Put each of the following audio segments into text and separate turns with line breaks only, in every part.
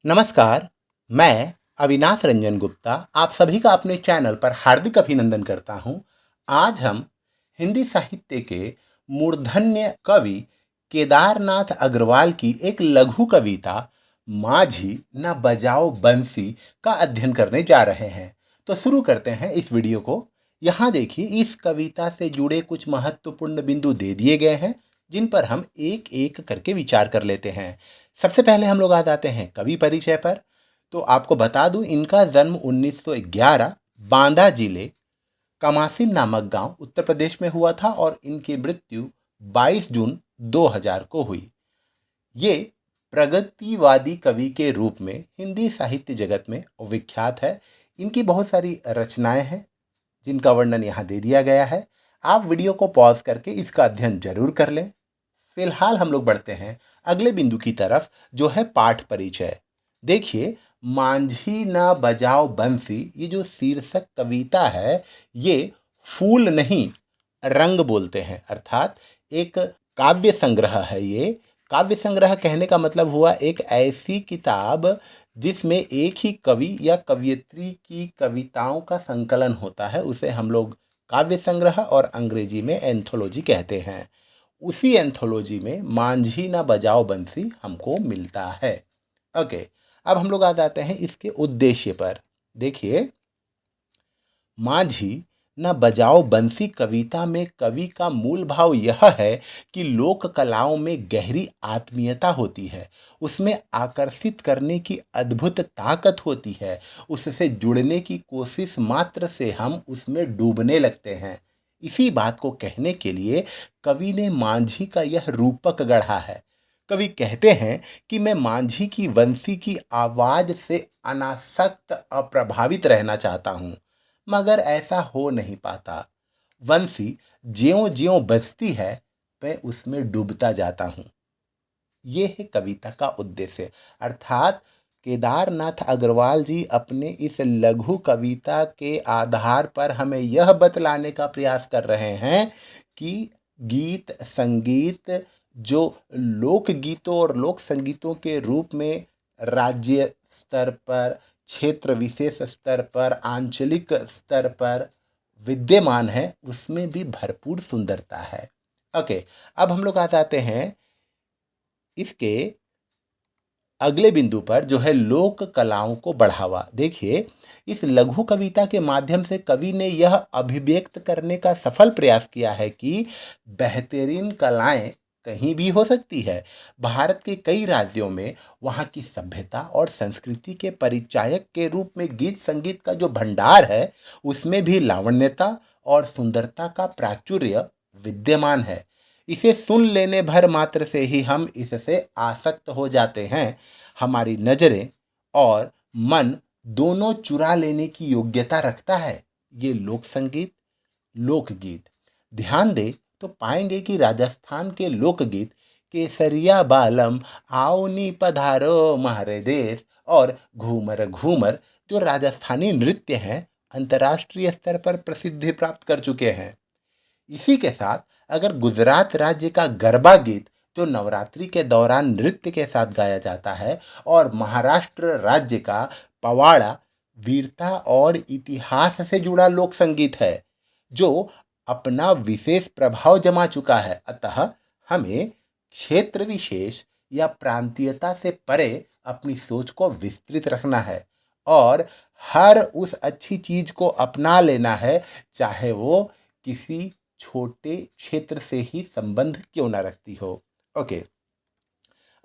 नमस्कार, मैं अविनाश रंजन गुप्ता आप सभी का अपने चैनल पर हार्दिक अभिनंदन करता हूं। आज हम हिंदी साहित्य के मूर्धन्य कवि केदारनाथ अग्रवाल की एक लघु कविता माझी न बजाओ बंसी का अध्ययन करने जा रहे हैं। तो शुरू करते हैं इस वीडियो को। यहाँ देखिए, इस कविता से जुड़े कुछ महत्वपूर्ण बिंदु दे दिए गए हैं जिन पर हम एक एक करके विचार कर लेते हैं। सबसे पहले हम लोग आ जाते हैं कवि परिचय पर। तो आपको बता दूं, इनका जन्म 1911 बांदा जिले कमासिन नामक गांव उत्तर प्रदेश में हुआ था और इनकी मृत्यु 22 जून 2000 को हुई। ये प्रगतिवादी कवि के रूप में हिंदी साहित्य जगत में विख्यात है। इनकी बहुत सारी रचनाएं हैं जिनका वर्णन यहाँ दे दिया गया है। आप वीडियो को पॉज करके इसका अध्ययन जरूर कर लें। फिलहाल हम लोग बढ़ते हैं अगले बिंदु की तरफ, जो है पाठ परिचय। देखिए, मांझी ना बजाओ बंसी, ये जो शीर्षक कविता है, ये फूल नहीं रंग बोलते हैं, अर्थात एक काव्य संग्रह है। ये काव्य संग्रह कहने का मतलब हुआ एक ऐसी किताब जिसमें एक ही कवि या कवयित्री की कविताओं का संकलन होता है, उसे हम लोग काव्य संग्रह और अंग्रेजी में एंथोलॉजी कहते हैं। उसी एंथोलॉजी में मांझी ना बजाओ बंसी हमको मिलता है। ओके, अब हम लोग आ जाते हैं इसके उद्देश्य पर। देखिए, माझी न बजाओ बंसी कविता में कवि का मूल भाव यह है कि लोक कलाओं में गहरी आत्मीयता होती है, उसमें आकर्षित करने की अद्भुत ताकत होती है। उससे जुड़ने की कोशिश मात्र से हम उसमें डूबने लगते हैं। इसी बात को कहने के लिए कवि ने मांझी का यह रूपक गढ़ा है। कवि कहते हैं कि मैं मांझी की बंसी की आवाज से अनासक्त अप्रभावित रहना चाहता हूँ, मगर ऐसा हो नहीं पाता। वंशी ज्यों ज्यों बजती है, मैं उसमें डूबता जाता हूँ। ये है कविता का उद्देश्य। अर्थात केदारनाथ अग्रवाल जी अपने इस लघु कविता के आधार पर हमें यह बतलाने का प्रयास कर रहे हैं कि गीत संगीत जो लोक गीतों और लोक संगीतों के रूप में राज्य स्तर पर, क्षेत्र विशेष स्तर पर, आंचलिक स्तर पर विद्यमान है, उसमें भी भरपूर सुंदरता है। ओके, अब हम लोग आ जाते हैं इसके अगले बिंदु पर, जो है लोक कलाओं को बढ़ावा। देखिए, इस लघु कविता के माध्यम से कवि ने यह अभिव्यक्त करने का सफल प्रयास किया है कि बेहतरीन कलाएं कहीं भी हो सकती है। भारत के कई राज्यों में वहाँ की सभ्यता और संस्कृति के परिचायक के रूप में गीत संगीत का जो भंडार है, उसमें भी लावण्यता और सुंदरता का प्राचुर्य विद्यमान है। इसे सुन लेने भर मात्र से ही हम इससे आसक्त हो जाते हैं। हमारी नज़रें और मन दोनों चुरा लेने की योग्यता रखता है ये लोक संगीत, लोकगीत। ध्यान दें तो पाएंगे कि राजस्थान के लोकगीत केसरिया बालम, आओनी पधारो म्हारे देश और घूमर घूमर, जो राजस्थानी नृत्य हैं, अंतर्राष्ट्रीय स्तर पर प्रसिद्धि प्राप्त कर चुके हैं। इसी के साथ अगर गुजरात राज्य का गरबा गीत, जो नवरात्रि के दौरान नृत्य के साथ गाया जाता है, और महाराष्ट्र राज्य का पवाड़ा वीरता और इतिहास से जुड़ा लोक संगीत है, जो अपना विशेष प्रभाव जमा चुका है। अतः हमें क्षेत्र विशेष या प्रांतीयता से परे अपनी सोच को विस्तृत रखना है और हर उस अच्छी चीज को अपना लेना है, चाहे वो किसी छोटे क्षेत्र से ही संबंध क्यों ना रखती हो। ओके,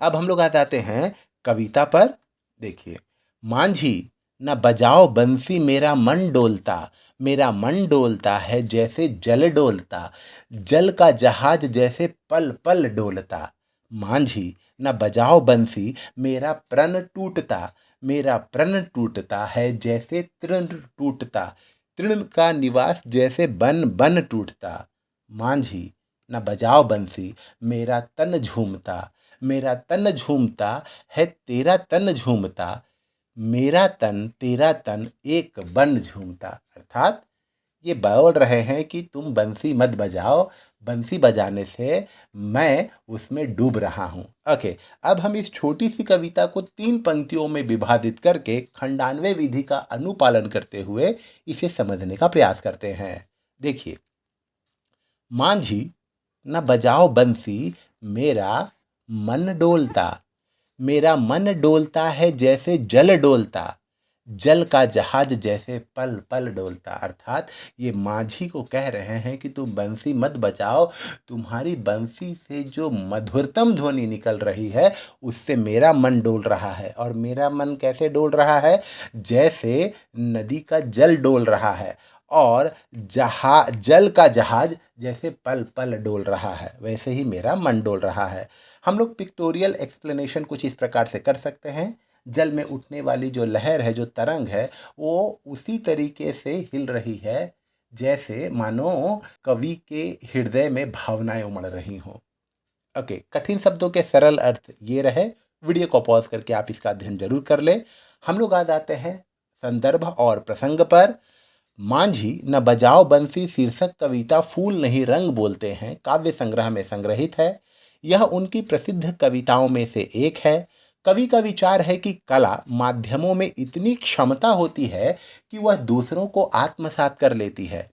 अब हम लोग आ जाते हैं कविता पर। देखिए, मांझी न बजाओ बंसी मेरा मन डोलता, मेरा मन डोलता है जैसे जल डोलता, जल का जहाज जैसे पल पल डोलता। मांझी न बजाओ बंसी मेरा प्रण टूटता, मेरा प्रण टूटता है जैसे तृण टूटता, तृण का निवास जैसे बन बन टूटता। मांझी न बजाओ बंसी मेरा तन झूमता, मेरा तन झूमता है तेरा तन झूमता, मेरा तन तेरा तन एक बन झूमता। अर्थात ये बोल रहे हैं कि तुम बंसी मत बजाओ, बंसी बजाने से मैं उसमें डूब रहा हूँ। ओके, अब हम इस छोटी सी कविता को 3 पंक्तियों में विभाजित करके खंडान्वय विधि का अनुपालन करते हुए इसे समझने का प्रयास करते हैं। देखिए, मांझी न बजाओ बंसी, मेरा मन डोलता, मेरा मन डोलता है जैसे जल डोलता, जल का जहाज जैसे पल पल डोलता। अर्थात ये मांझी को कह रहे हैं कि तुम बंसी मत बजाओ, तुम्हारी बंसी से जो मधुरतम ध्वनि निकल रही है उससे मेरा मन डोल रहा है। और मेरा मन कैसे डोल रहा है? जैसे नदी का जल डोल रहा है, और जल का जहाज जैसे पल पल डोल रहा है, वैसे ही मेरा मन डोल रहा है। हम लोग पिक्टोरियल एक्सप्लेनेशन कुछ इस प्रकार से कर सकते हैं। जल में उठने वाली जो लहर है, जो तरंग है, वो उसी तरीके से हिल रही है जैसे मानो कवि के हृदय में भावनाएं उमड़ रही हों। ओके, कठिन शब्दों के सरल अर्थ ये रहे। वीडियो को पॉज करके आप इसका अध्ययन जरूर कर लें। हम लोग आ जाते हैं संदर्भ और प्रसंग पर। मांझी न बजाओ बंसी शीर्षक कविता फूल नहीं रंग बोलते हैं काव्य संग्रह में संग्रहित है। यह उनकी प्रसिद्ध कविताओं में से एक है। कवि का विचार है कि कला माध्यमों में इतनी क्षमता होती है कि वह दूसरों को आत्मसात कर लेती है।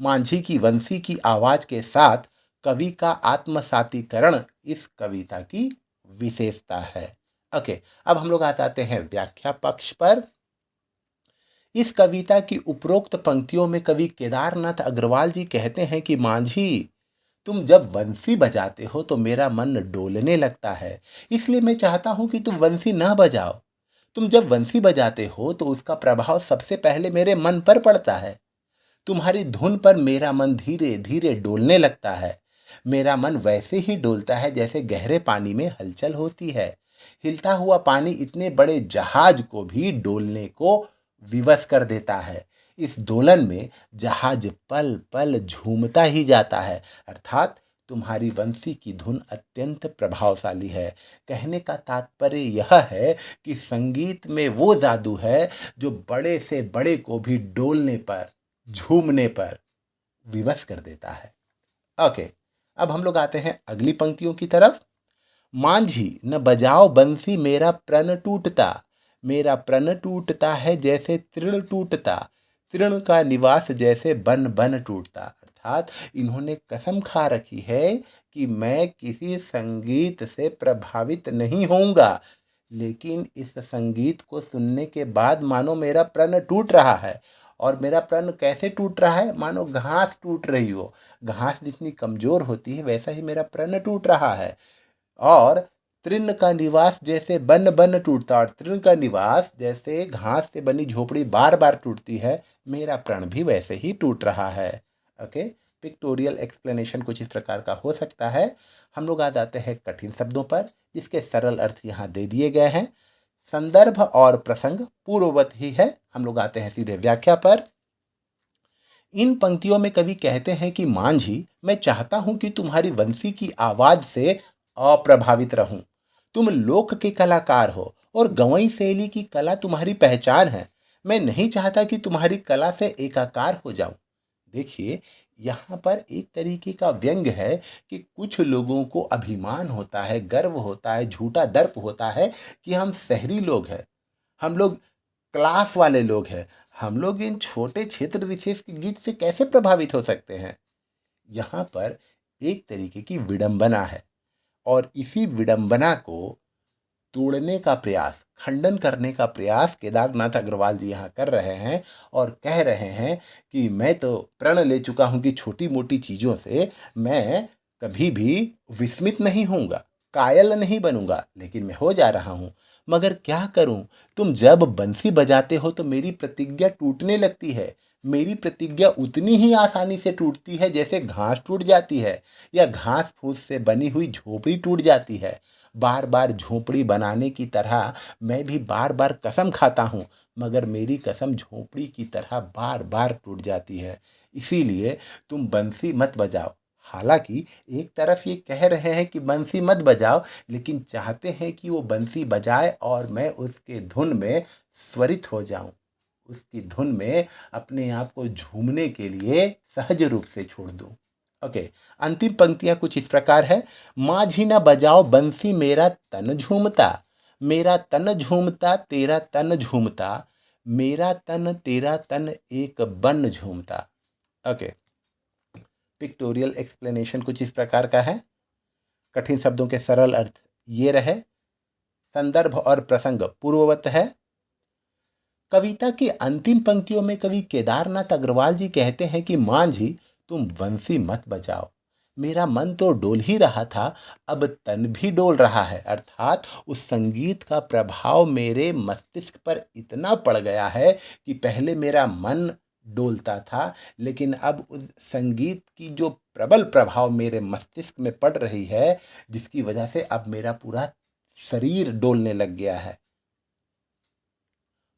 मांझी की बंसी की आवाज के साथ कवि का आत्मसातीकरण इस कविता की विशेषता है। ओके, अब हम लोग आ जाते हैं व्याख्या पक्ष पर। इस कविता की उपरोक्त पंक्तियों में कवि केदारनाथ अग्रवाल जी कहते हैं कि मांझी, तुम जब बंसी बजाते हो तो मेरा मन डोलने लगता है, इसलिए मैं चाहता हूं कि तुम बंसी न बजाओ। तुम जब बंसी बजाते हो तो उसका प्रभाव सबसे पहले मेरे मन पर पड़ता है। तुम्हारी धुन पर मेरा मन धीरे धीरे डोलने लगता है। मेरा मन वैसे ही डोलता है जैसे गहरे पानी में हलचल होती है। हिलता हुआ पानी इतने बड़े जहाज को भी डोलने को विवश कर देता है। इस दोलन में जहाज पल पल झूमता ही जाता है। अर्थात तुम्हारी बंसी की धुन अत्यंत प्रभावशाली है। कहने का तात्पर्य यह है कि संगीत में वो जादू है जो बड़े से बड़े को भी डोलने पर, झूमने पर विवश कर देता है। ओके, अब हम लोग आते हैं अगली पंक्तियों की तरफ। मांझी न बजाओ बंसी, मेरा प्रण टूटता, मेरा प्रण टूटता है जैसे तृण टूटता, तृण का निवास जैसे बन बन टूटता। अर्थात इन्होंने कसम खा रखी है कि मैं किसी संगीत से प्रभावित नहीं होऊंगा, लेकिन इस संगीत को सुनने के बाद मानो मेरा प्रण टूट रहा है। और मेरा प्रण कैसे टूट रहा है? मानो घास टूट रही हो। घास जितनी कमजोर होती है वैसा ही मेरा प्रण टूट रहा है। और तृण का निवास जैसे बन बन टूटता, और तृण का निवास जैसे घास से बनी झोपड़ी बार बार टूटती है, मेरा प्रण भी वैसे ही टूट रहा है। ओके, पिक्टोरियल एक्सप्लेनेशन कुछ इस प्रकार का हो सकता है। हम लोग आ जाते हैं कठिन शब्दों पर, जिसके सरल अर्थ यहाँ दे दिए गए हैं। संदर्भ और प्रसंग पूर्ववत ही है। हम लोग आते हैं सीधे व्याख्या पर। इन पंक्तियों में कवि कहते हैं कि मांझी, मैं चाहता हूं कि तुम्हारी बंसी की आवाज से अप्रभावित रहूं। तुम लोक के कलाकार हो और गवई शैली की कला तुम्हारी पहचान है। मैं नहीं चाहता कि तुम्हारी कला से एकाकार हो जाऊं। देखिए, यहाँ पर एक तरीके का व्यंग है कि कुछ लोगों को अभिमान होता है, गर्व होता है, झूठा दर्प होता है कि हम शहरी लोग हैं, हम लोग क्लास वाले लोग हैं, हम लोग इन छोटे क्षेत्र विशेष के गीत से कैसे प्रभावित हो सकते हैं। यहाँ पर एक तरीके की विडंबना है, और इसी विडंबना को तोड़ने का प्रयास, खंडन करने का प्रयास केदारनाथ अग्रवाल जी यहाँ कर रहे हैं, और कह रहे हैं कि मैं तो प्रण ले चुका हूँ कि छोटी मोटी चीज़ों से मैं कभी भी विस्मित नहीं होऊंगा, कायल नहीं बनूंगा, लेकिन मैं हो जा रहा हूँ। मगर क्या करूं? तुम जब बंसी बजाते हो तो मेरी प्रतिज्ञा टूटने लगती है। मेरी प्रतिज्ञा उतनी ही आसानी से टूटती है जैसे घास टूट जाती है, या घास फूस से बनी हुई झोपड़ी टूट जाती है। बार बार झोपड़ी बनाने की तरह मैं भी बार बार कसम खाता हूँ, मगर मेरी कसम झोपड़ी की तरह बार बार टूट जाती है। इसीलिए तुम बंसी मत बजाओ। हालांकि एक तरफ ये कह रहे हैं कि बंसी मत बजाओ, लेकिन चाहते हैं कि वो बंसी बजाए और मैं उसके धुन में स्वरित हो जाऊं, उसकी धुन में अपने आप को झूमने के लिए सहज रूप से छोड़ दूं। ओके, अंतिम पंक्तियां कुछ इस प्रकार है। माझी न बजाओ बंसी मेरा तन झूमता, मेरा तन झूमता तेरा तन झूमता, मेरा तन तेरा तन एक बन झूमता। ओके, पिक्टोरियल एक्सप्लेनेशन कुछ इस प्रकार का है। कठिन शब्दों के सरल अर्थ ये रहे। संदर्भ और प्रसंग पूर्ववत है। कविता की अंतिम पंक्तियों में कवि केदारनाथ अग्रवाल जी कहते हैं कि मांझी तुम बंसी मत बजाओ, मेरा मन तो डोल ही रहा था, अब तन भी डोल रहा है। अर्थात उस संगीत का प्रभाव मेरे मस्तिष्क पर इतना पड़ गया है कि पहले मेरा मन डोलता था, लेकिन अब उस संगीत की जो प्रबल प्रभाव मेरे मस्तिष्क में पड़ रही है, जिसकी वजह से अब मेरा पूरा शरीर डोलने लग गया है।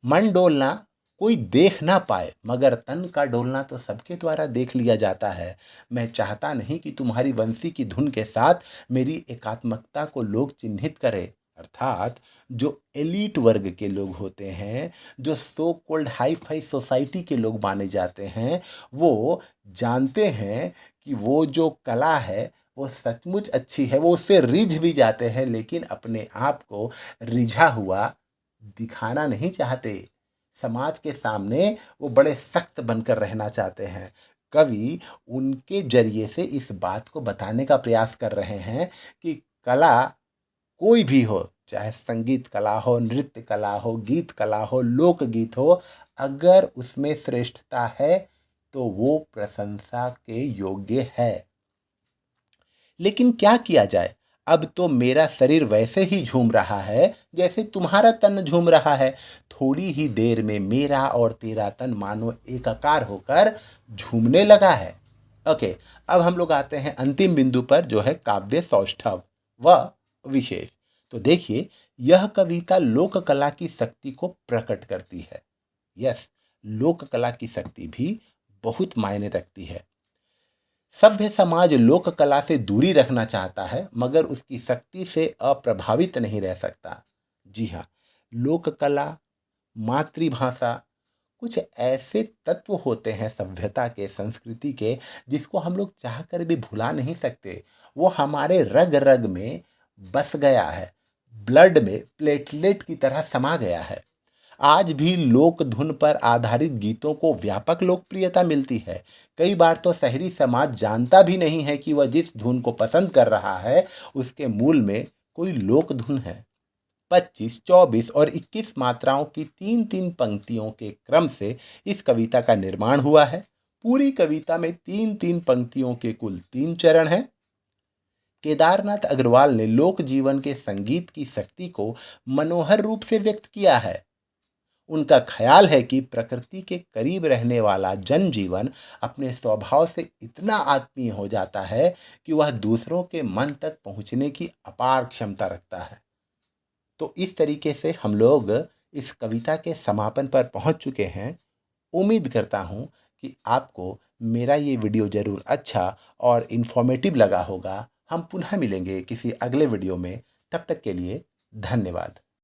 मन डोलना कोई देख ना पाए, मगर तन का डोलना तो सबके द्वारा देख लिया जाता है। मैं चाहता नहीं कि तुम्हारी बंसी की धुन के साथ मेरी एकात्मकता को लोग चिन्हित करें। अर्थात जो एलीट वर्ग के लोग होते हैं, जो so called hi fi society के लोग माने जाते हैं, वो जानते हैं कि वो जो कला है वो सचमुच अच्छी है, वो उससे रिझ भी जाते हैं, लेकिन अपने आप को रिझा हुआ दिखाना नहीं चाहते। समाज के सामने वो बड़े सख्त बनकर रहना चाहते हैं। कवि उनके जरिए से इस बात को बताने का प्रयास कर रहे हैं कि कला कोई भी हो, चाहे संगीत कला हो, नृत्य कला हो, गीत कला हो, लोकगीत हो, अगर उसमें श्रेष्ठता है तो वो प्रशंसा के योग्य है। लेकिन क्या किया जाए, अब तो मेरा शरीर वैसे ही झूम रहा है जैसे तुम्हारा तन झूम रहा है। थोड़ी ही देर में मेरा और तेरा तन मानो एकाकार होकर झूमने लगा है। ओके, अब हम लोग आते हैं अंतिम बिंदु पर, जो है काव्य सौष्ठव व विशेष। तो देखिए, यह कविता लोक कला की शक्ति को प्रकट करती है। यस, लोक कला की शक्ति भी बहुत मायने रखती है। सभ्य समाज लोक कला से दूरी रखना चाहता है, मगर उसकी शक्ति से अप्रभावित नहीं रह सकता। जी हाँ, लोक कला, मातृभाषा, कुछ ऐसे तत्व होते हैं सभ्यता के, संस्कृति के, जिसको हम लोग चाह कर भी भुला नहीं सकते। वो हमारे रग रग में बस गया है, ब्लड में प्लेटलेट की तरह समा गया है। आज भी लोक धुन पर आधारित गीतों को व्यापक लोकप्रियता मिलती है। कई बार तो शहरी समाज जानता भी नहीं है कि वह जिस धुन को पसंद कर रहा है उसके मूल में कोई लोक धुन है। 25, 24 और 21 मात्राओं की तीन तीन पंक्तियों के क्रम से इस कविता का निर्माण हुआ है। पूरी कविता में तीन तीन पंक्तियों के कुल 3 चरण हैं। केदारनाथ अग्रवाल ने लोक जीवन के संगीत की शक्ति को मनोहर रूप से व्यक्त किया है। उनका ख्याल है कि प्रकृति के करीब रहने वाला जनजीवन अपने स्वभाव से इतना आत्मीय हो जाता है कि वह दूसरों के मन तक पहुंचने की अपार क्षमता रखता है। तो इस तरीके से हम लोग इस कविता के समापन पर पहुंच चुके हैं। उम्मीद करता हूं कि आपको मेरा ये वीडियो ज़रूर अच्छा और इन्फॉर्मेटिव लगा होगा। हम पुनः मिलेंगे किसी अगले वीडियो में। तब तक के लिए धन्यवाद।